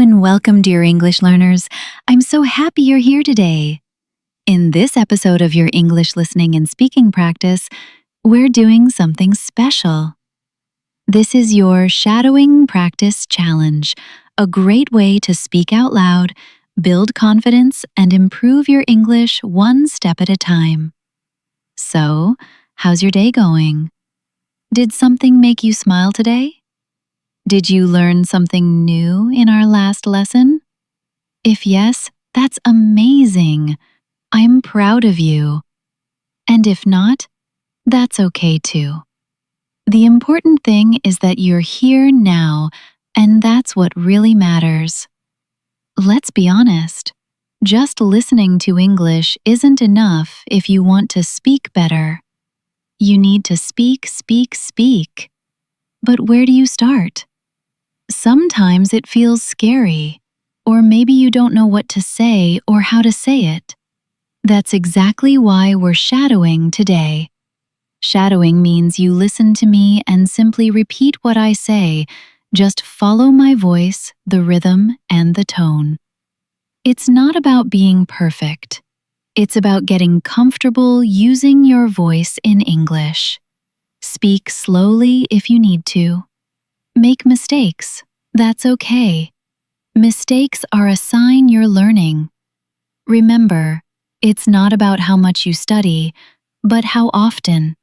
and welcome, dear English learners. I'm so happy you're here today. In this episode of your English listening and speaking practice, we're doing something special. This is your Shadowing Practice Challenge, a great way to speak out loud, build confidence, and improve your English one step at a time. So, how's your day going? Did something make you smile today? Did you learn something new in our last lesson? If yes, that's amazing. I'm proud of you. And if not, that's okay too. The important thing is that you're here now, and that's what really matters. Let's be honest. Just listening to English isn't enough if you want to speak better. You need to speak, speak, speak. But where do you start? Sometimes it feels scary, or maybe you don't know what to say or how to say it. That's exactly why we're shadowing today. Shadowing means you listen to me and simply repeat what I say. Just follow my voice, the rhythm, and the tone. It's not about being perfect. It's about getting comfortable using your voice in English. Speak slowly if you need to. Make mistakes. That's okay. Mistakes are a sign you're learning. Remember, it's not about how much you study, but how often.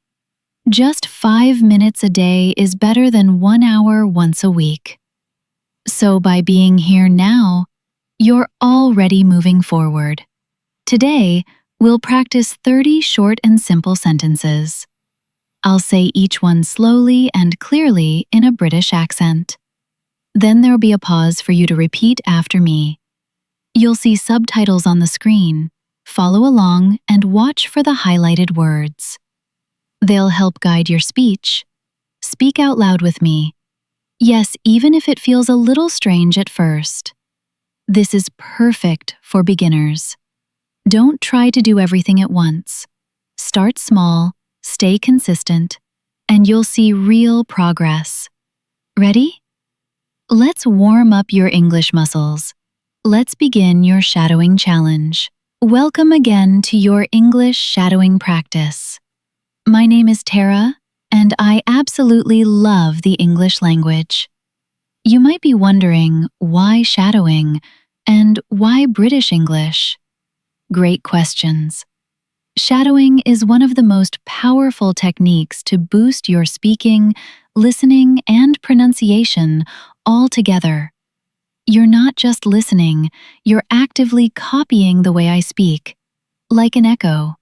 Just 5 minutes a day is better than 1 hour once a week. So by being here now, you're already moving forward. Today, we'll practice 30 short and simple sentences. I'll say each one slowly and clearly in a British accent. Then there'll be a pause for you to repeat after me. You'll see subtitles on the screen. Follow along and watch for the highlighted words. They'll help guide your speech. Speak out loud with me. Yes, even if it feels a little strange at first. This is perfect for beginners. Don't try to do everything at once. Start small, stay consistent, and you'll see real progress. Ready? Let's warm up your English muscles. Let's begin your shadowing challenge. Welcome again to your English shadowing practice. My name is Tara, and I absolutely love the English language. You might be wondering why shadowing and why British English? Great questions. Shadowing is one of the most powerful techniques to boost your speaking, listening, and pronunciation all together. You're not just listening, you're actively copying the way I speak, like an echo.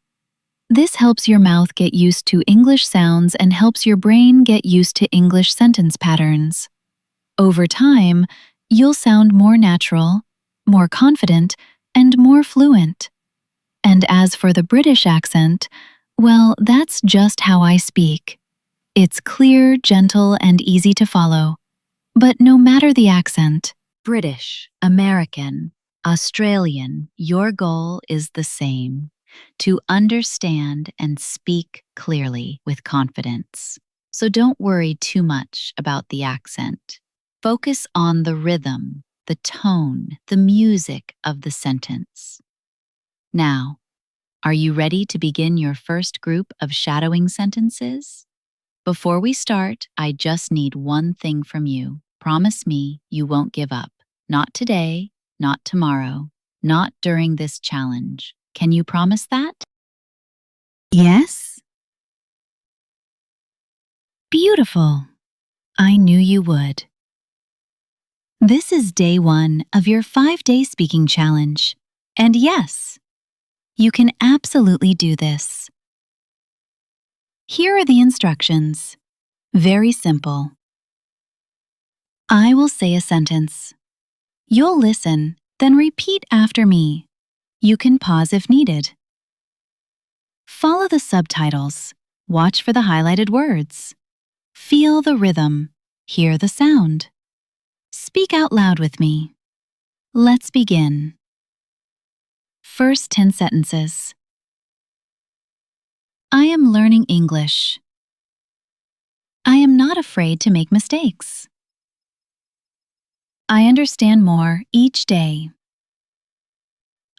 This helps your mouth get used to English sounds and helps your brain get used to English sentence patterns. Over time, you'll sound more natural, more confident, and more fluent. And as for the British accent, well, that's just how I speak. It's clear, gentle, and easy to follow. But no matter the accent, British, American, Australian, your goal is the same: to understand and speak clearly with confidence. So don't worry too much about the accent. Focus on the rhythm, the tone, the music of the sentence. Now, are you ready to begin your first group of shadowing sentences? Before we start, I just need one thing from you. Promise me you won't give up. Not today, not tomorrow, not during this challenge. Can you promise that? Yes? Beautiful. I knew you would. This is day 1 of your 5-day speaking challenge. And yes, you can absolutely do this. Here are the instructions. Very simple. I will say a sentence. You'll listen, then repeat after me. You can pause if needed. Follow the subtitles. Watch for the highlighted words. Feel the rhythm. Hear the sound. Speak out loud with me. Let's begin. First 10 sentences. I am learning English. I am not afraid to make mistakes. I understand more each day.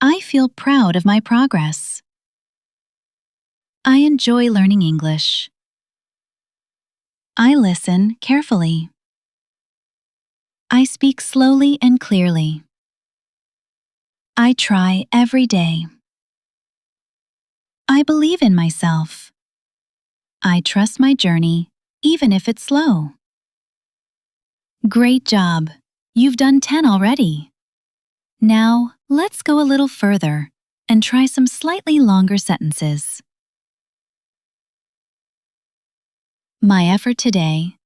I feel proud of my progress. I enjoy learning English. I listen carefully. I speak slowly and clearly. I try every day. I believe in myself. I trust my journey, even if it's slow. Great job! You've done 10 already. Now, let's go a little further and try some slightly longer sentences. My effort today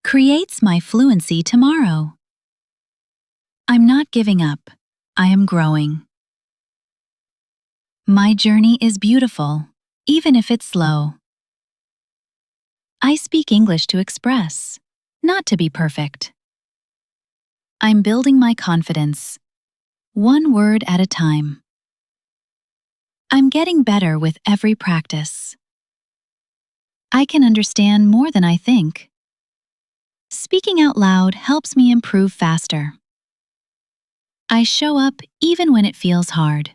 creates my fluency tomorrow. I'm not giving up. I am growing. My journey is beautiful, even if it's slow. I speak English to express, not to be perfect. I'm building my confidence, one word at a time. I'm getting better with every practice. I can understand more than I think. Speaking out loud helps me improve faster. I show up even when it feels hard.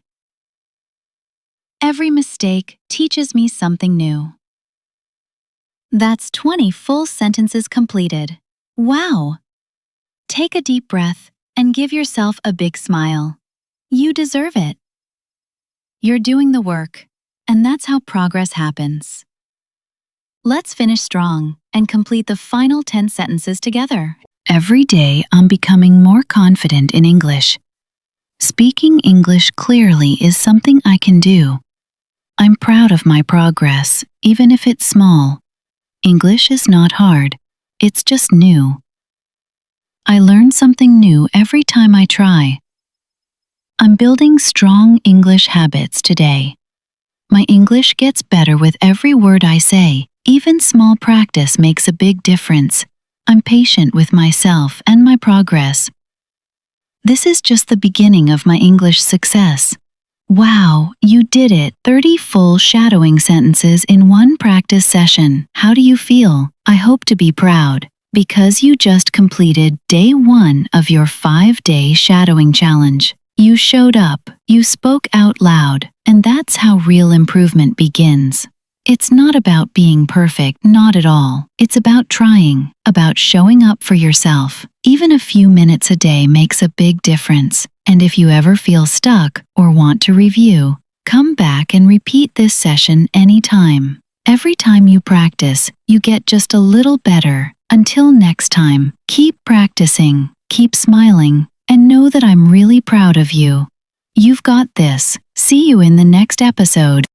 Every mistake teaches me something new. That's 20 full sentences completed. Wow! Take a deep breath and give yourself a big smile. You deserve it. You're doing the work, and that's how progress happens. Let's finish strong and complete the final 10 sentences together. Every day, I'm becoming more confident in English. Speaking English clearly is something I can do. I'm proud of my progress, even if it's small. English is not hard, it's just new. I learn something new every time I try. I'm building strong English habits today. My English gets better with every word I say. Even small practice makes a big difference. I'm patient with myself and my progress. This is just the beginning of my English success. Wow, you did it! 30 full shadowing sentences in one practice session. How do you feel? I hope to be proud, because you just completed day 1 of your 5-day shadowing challenge. You showed up, you spoke out loud, and that's how real improvement begins. It's not about being perfect, not at all. It's about trying, about showing up for yourself. Even a few minutes a day makes a big difference. And if you ever feel stuck or want to review, come back and repeat this session anytime. Every time you practice, you get just a little better. Until next time, keep practicing, keep smiling, and know that I'm really proud of you. You've got this. See you in the next episode.